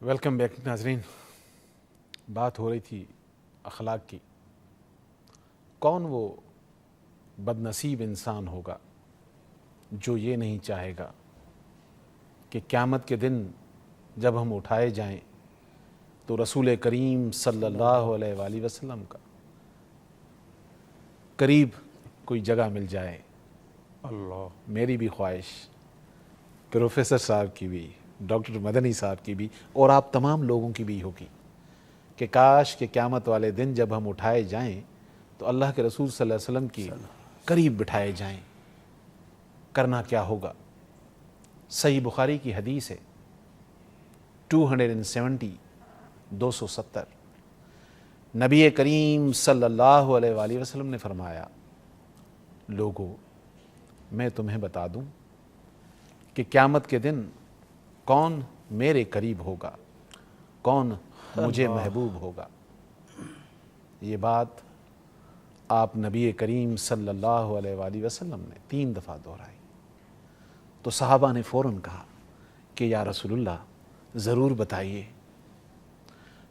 Welcome back नाजरीन। बात हो रही थी अखलाक की। कौन वो बदनसीब इंसान होगा जो ये नहीं चाहेगा कि क़यामत के दिन जब हम उठाए जाएं तो रसूल करीम सल्लल्लाहु अलैहि वसल्लम का करीब कोई जगह मिल जाए। अल्लाह। मेरी भी ख्वाहिश, प्रोफेसर साहब की भी, डॉक्टर मदनी साहब की भी, और आप तमाम लोगों की भी होगी कि काश के क़यामत वाले दिन जब हम उठाए जाएं तो अल्लाह के रसूल सल्लल्लाहु अलैहि वसल्लम की करीब बिठाए जाएं। करना क्या होगा? सही बुखारी की हदीस है 270 नबी करीम सल्लल्लाहु अलैहि वसल्लम ने फरमाया, लोगों मैं तुम्हें बता दूं कि क़यामत के दिन कौन मेरे करीब होगा, कौन मुझे महबूब होगा। ये बात आप नबी करीम सल्लल्लाहु अलैहि वसल्लम ने 3 दफ़ा दोहराई। तो सहाबा ने फ़ौरन कहा कि या रसूलुल्लाह ज़रूर बताइए।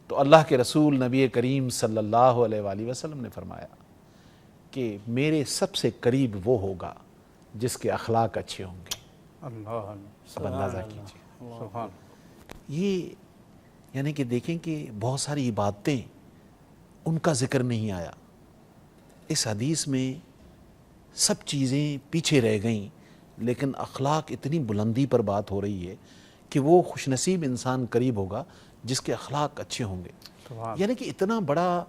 तो अल्लाह के रसूल नबी करीम सल्लल्लाहु अलैहि वसल्लम ने फरमाया कि मेरे सबसे करीब वो होगा जिसके अखलाक अच्छे होंगे। अब अंदाज़ा कीजिए, ये यानी कि देखें कि बहुत सारी इबादतें उनका ज़िक्र नहीं आया। इस हदीस में सब चीज़ें पीछे रह गईं, लेकिन अखलाक इतनी बुलंदी पर बात हो रही है कि वो खुशनसीब इंसान करीब होगा जिसके अखलाक अच्छे होंगे। यानी कि इतना बड़ा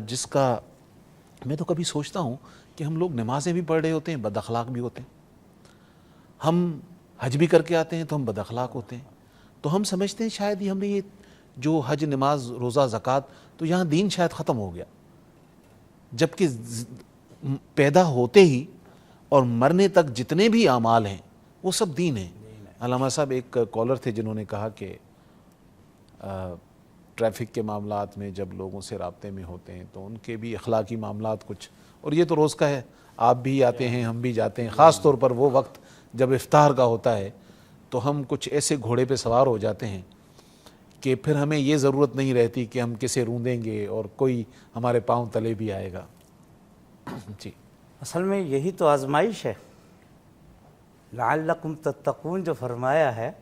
जिसका, मैं तो कभी सोचता हूँ कि हम लोग नमाज़ें भी पढ़ रहे होते हैं, बद अखलाक भी होते हैं। हम हज भी करके आते हैं तो हम बद अखलाक होते हैं। तो हम समझते हैं शायद ही हमने ये जो हज, नमाज, रोज़ा, ज़कात, तो यहाँ दीन शायद ख़त्म हो गया, जबकि पैदा होते ही और मरने तक जितने भी आमाल हैं वो सब दीन हैं। अल्लामा साहब एक कॉलर थे जिन्होंने कहा कि ट्रैफिक के मामलात में जब लोगों से राब्ते में होते हैं तो उनके भी अखलाकी मामलात कुछ, और ये तो रोज़ का है, आप भी आते हैं हम भी जाते हैं, ख़ास तौर पर वो वक्त जब इफ्तार का होता है तो हम कुछ ऐसे घोड़े पे सवार हो जाते हैं कि फिर हमें ये ज़रूरत नहीं रहती कि हम किसे रूंदेंगे और कोई हमारे पाँव तले भी आएगा। जी, असल में यही तो आजमाइश है। लअल्लकुम तत्तकून जो फरमाया है,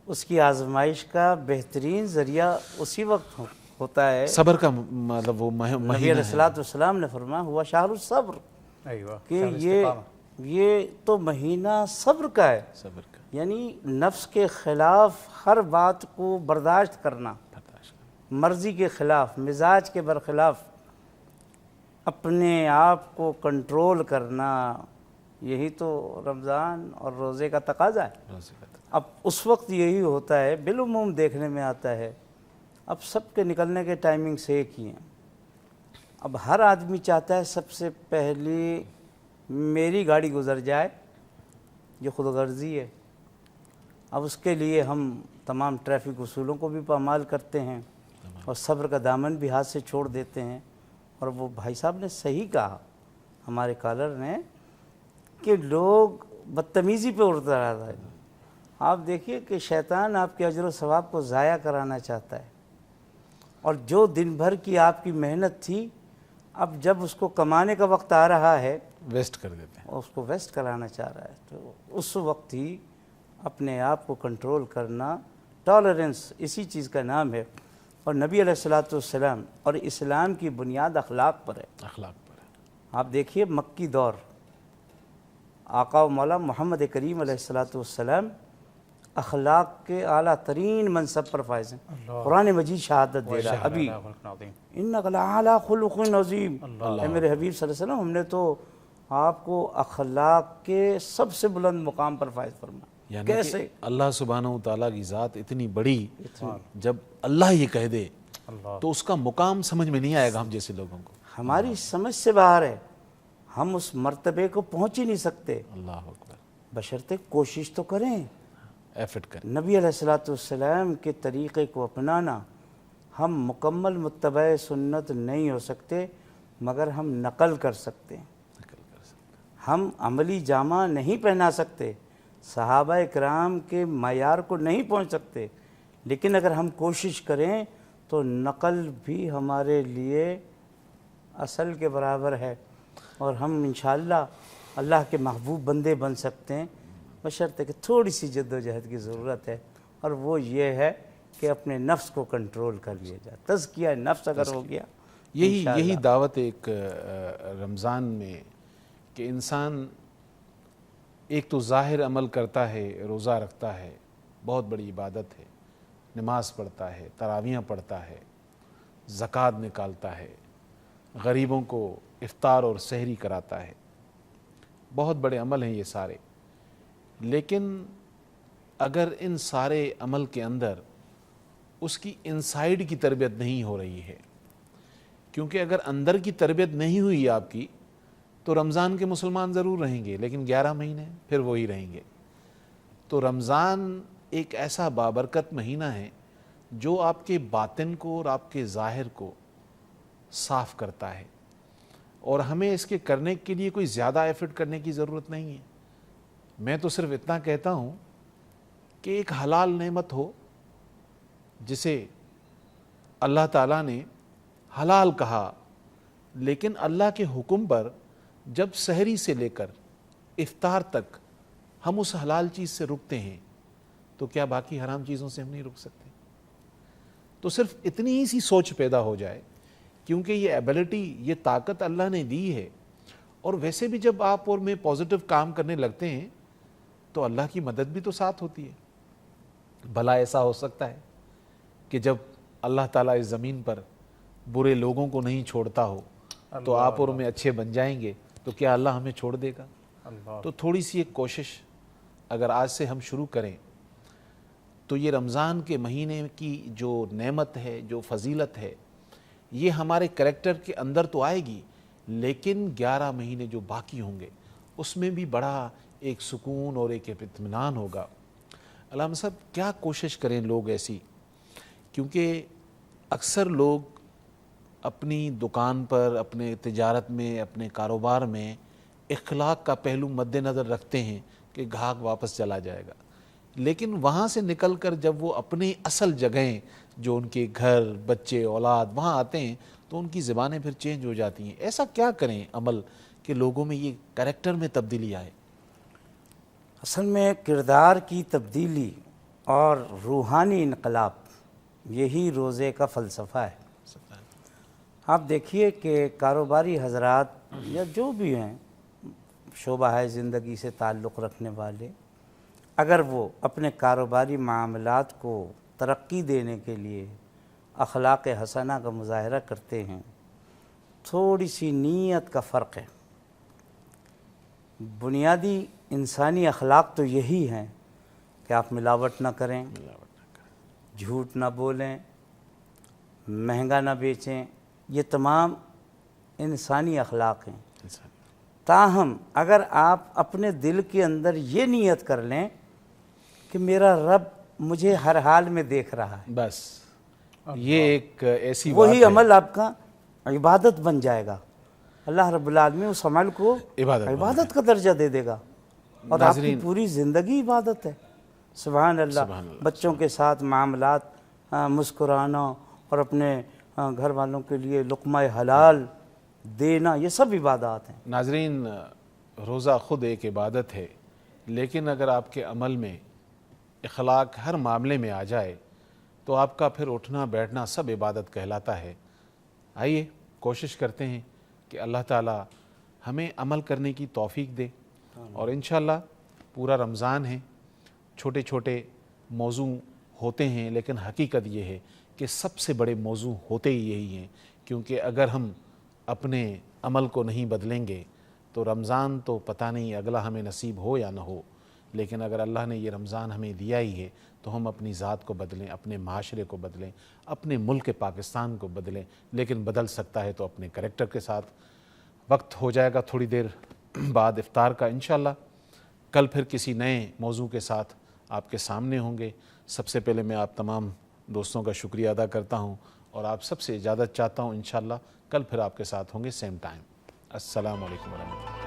उसकी आजमाइश का बेहतरीन ज़रिया उसी वक्त होता है। सब्र का मतलब वो महीना नबी अलैहिस्सलाम ने फरमाया हुआ शाहरुस सब्र, कि ये तो महीना सब्र का है। सब्र का, यानी नफ्स के ख़िलाफ़ हर बात को बर्दाश्त करना, मर्ज़ी के ख़िलाफ़, मिजाज के बरख़िलाफ़ अपने आप को कंट्रोल करना, यही तो रमज़ान और रोज़े का तकाज़ा है। अब उस वक्त यही होता है, बिलुमूम देखने में आता है। अब सबके निकलने के टाइमिंग से एक ही हैं। अब हर आदमी चाहता है सबसे पहले मेरी गाड़ी गुज़र जाए, ये खुदगर्ज़ी है। अब उसके लिए हम तमाम ट्रैफिक उसूलों को भी पामाल करते हैं और सब्र का दामन भी हाथ से छोड़ देते हैं। और वो भाई साहब ने सही कहा, हमारे कॉलर ने, कि लोग बदतमीज़ी पे उतर रहा है। आप देखिए कि शैतान आपके अजर व सवाब को ज़ाया कराना चाहता है, और जो दिन भर की आपकी मेहनत थी, अब जब उसको कमाने का वक्त आ रहा है, वेस्ट कर देते हैं, उसको वेस्ट कराना चाह रहा है। तो उस वक्त ही अपने आप को कंट्रोल करना, टॉलरेंस इसी चीज़ का नाम है। और नबी अलैहिस्सलाम और इस्लाम की बुनियाद अखलाक पर है। अखलाक पर है। आप देखिए मक्की दौर, आका व मौला मोहम्मद करीम अलैहिस्सलाम अखलाक के आला तरीन मनसब पर फायज हैं। कुरान मजीद शहादत दे रहा है अभी, इन्नका लअला खुलुक़िन अज़ीम। मेरे हबीब सल्लल्लाहु अलैहि वसल्लम, हमने तो आपको अखलाक के सबसे बुलंद मुकाम पर फायज फरमा। कैसे? अल्लाह सुब्हानहू तआला की ज़ात इतनी बड़ी, जब अल्लाह ये कह दे तो उसका मुकाम समझ में नहीं आएगा हम जैसे लोगों को। हमारी समझ से बाहर है, हम उस मर्तबे को पहुँच ही नहीं सकते। अल्लाह अकबर। बशर्ते कोशिश तो करें, एफर्ट करें। नबी अलैहिस्सलाम के तरीक़े को अपनाना। हम मुकम्मल मुत्तबा सुन्नत नहीं हो सकते, मगर हम नकल कर सकते हैं। हम अमली जामा नहीं पहना सकते, सहाबा इकराम के मयार को नहीं पहुंच सकते, لیکن اگر ہم کوشش کریں تو نقل بھی ہمارے لیے اصل کے برابر ہے، اور ہم انشاءاللہ اللہ کے محبوب بندے بن سکتے ہیں، بشرطے کہ تھوڑی سی جد و جہد کی ضرورت ہے، اور وہ یہ ہے کہ اپنے نفس کو کنٹرول کر لیا جائے۔ تزکیہ نفس اگر ہو گیا، یہی دعوت ایک رمضان میں، کہ انسان ایک تو ظاہر عمل کرتا ہے، روزہ رکھتا ہے، بہت بڑی عبادت ہے، نماز پڑھتا ہے، تراویحیں پڑھتا ہے، زکوٰۃ نکالتا ہے، غریبوں کو افطار اور سحری کراتا ہے، بہت بڑے عمل ہیں یہ سارے۔ لیکن اگر ان سارے عمل کے اندر اس کی انسائیڈ کی تربیت نہیں ہو رہی ہے، کیونکہ اگر اندر کی تربیت نہیں ہوئی آپ کی تو رمضان کے مسلمان ضرور رہیں گے، لیکن 11 مہینے پھر وہی رہیں گے۔ تو رمضان ایک ایسا بابرکت مہینہ ہے جو آپ کے باطن کو اور آپ کے ظاہر کو صاف کرتا ہے، اور ہمیں اس کے کرنے کے لیے کوئی زیادہ ایفرٹ کرنے کی ضرورت نہیں ہے۔ میں تو صرف اتنا کہتا ہوں کہ ایک حلال نعمت ہو جسے اللہ تعالیٰ نے حلال کہا، لیکن اللہ کے حکم پر جب سحری سے لے کر افطار تک ہم اس حلال چیز سے رکتے ہیں تو کیا باقی حرام چیزوں سے ہم نہیں رک سکتے؟ تو صرف اتنی ہی سی سوچ پیدا ہو جائے، کیونکہ یہ ایبلٹی، یہ طاقت اللہ نے دی ہے، اور ویسے بھی جب آپ اور میں پازیٹیو کام کرنے لگتے ہیں تو اللہ کی مدد بھی تو ساتھ ہوتی ہے۔ بھلا ایسا ہو سکتا ہے کہ جب اللہ تعالیٰ اس زمین پر برے لوگوں کو نہیں چھوڑتا ہو تو آپ اور میں اچھے بن جائیں گے، تو کیا اللہ ہمیں چھوڑ دے گا؟ تو تھوڑی سی ایک کوشش اگر آج سے ہم شروع کریں تو یہ رمضان کے مہینے کی جو نعمت ہے، جو فضیلت ہے، یہ ہمارے کریکٹر کے اندر تو آئے گی، لیکن 11 مہینے جو باقی ہوں گے اس میں بھی بڑا ایک سکون اور ایک اطمینان ہوگا۔ علامہ صاحب کیا کوشش کریں لوگ ایسی، کیونکہ اکثر لوگ اپنی دکان پر، اپنے تجارت میں، اپنے کاروبار میں اخلاق کا پہلو مد نظر رکھتے ہیں کہ گاہک واپس چلا جائے گا، لیکن وہاں سے نکل کر جب وہ اپنی اصل جگہیں جو ان کے گھر، بچے، اولاد وہاں آتے ہیں تو ان کی زبانیں پھر چینج ہو جاتی ہیں۔ ایسا کیا کریں عمل کہ لوگوں میں یہ کریکٹر میں تبدیلی آئے؟ اصل میں کردار کی تبدیلی اور روحانی انقلاب، یہی روزے کا فلسفہ ہے۔ آپ دیکھیے کہ کاروباری حضرات یا جو بھی ہیں شعبہ ہے زندگی سے تعلق رکھنے والے، اگر وہ اپنے کاروباری معاملات کو ترقی دینے کے لیے اخلاق حسنہ کا مظاہرہ کرتے ہیں، تھوڑی سی نیت کا فرق ہے۔ بنیادی انسانی اخلاق تو یہی ہیں کہ آپ ملاوٹ نہ کریں، جھوٹ نہ بولیں، مہنگا نہ بیچیں، یہ تمام انسانی اخلاق ہیں۔ تاہم اگر آپ اپنے دل کے اندر یہ نیت کر لیں کہ میرا رب مجھے ہر حال میں دیکھ رہا ہے، بس یہ ایک ایسی وہی عمل آپ کا عبادت بن جائے گا۔ اللہ رب العالمین اس عمل کو عبادت کا درجہ دے دے گا، اور آپ کی پوری زندگی عبادت ہے۔ سبحان اللہ۔ بچوں کے ساتھ معاملات، مسکرانا اور اپنے گھر والوں کے لیے لقمہ حلال دینا، یہ سب عبادات ہیں۔ ناظرین، روزہ خود ایک عبادت ہے، لیکن اگر آپ کے عمل میں اخلاق ہر معاملے میں آ جائے تو آپ کا پھر اٹھنا بیٹھنا سب عبادت کہلاتا ہے۔ آئیے کوشش کرتے ہیں کہ اللہ تعالیٰ ہمیں عمل کرنے کی توفیق دے، اور انشاءاللہ پورا رمضان ہے، چھوٹے چھوٹے موضوع ہوتے ہیں، لیکن حقیقت یہ ہے کہ سب سے بڑے موضوع ہوتے ہی یہی ہیں، کیونکہ اگر ہم اپنے عمل کو نہیں بدلیں گے تو رمضان تو پتہ نہیں اگلا ہمیں نصیب ہو یا نہ ہو، لیکن اگر اللہ نے یہ رمضان ہمیں دیا ہی ہے تو ہم اپنی ذات کو بدلیں، اپنے معاشرے کو بدلیں، اپنے ملک پاکستان کو بدلیں، لیکن بدل سکتا ہے تو اپنے کریکٹر کے ساتھ۔ وقت ہو جائے گا تھوڑی دیر بعد افطار کا، انشاءاللہ کل پھر کسی نئے موضوع کے ساتھ آپ کے سامنے ہوں گے۔ سب سے پہلے میں آپ تمام دوستوں کا شکریہ ادا کرتا ہوں، اور آپ سب سے اجازت چاہتا ہوں، انشاءاللہ کل پھر آپ کے ساتھ ہوں گے سیم ٹائم۔ السلام علیکم ورحمۃ اللہ۔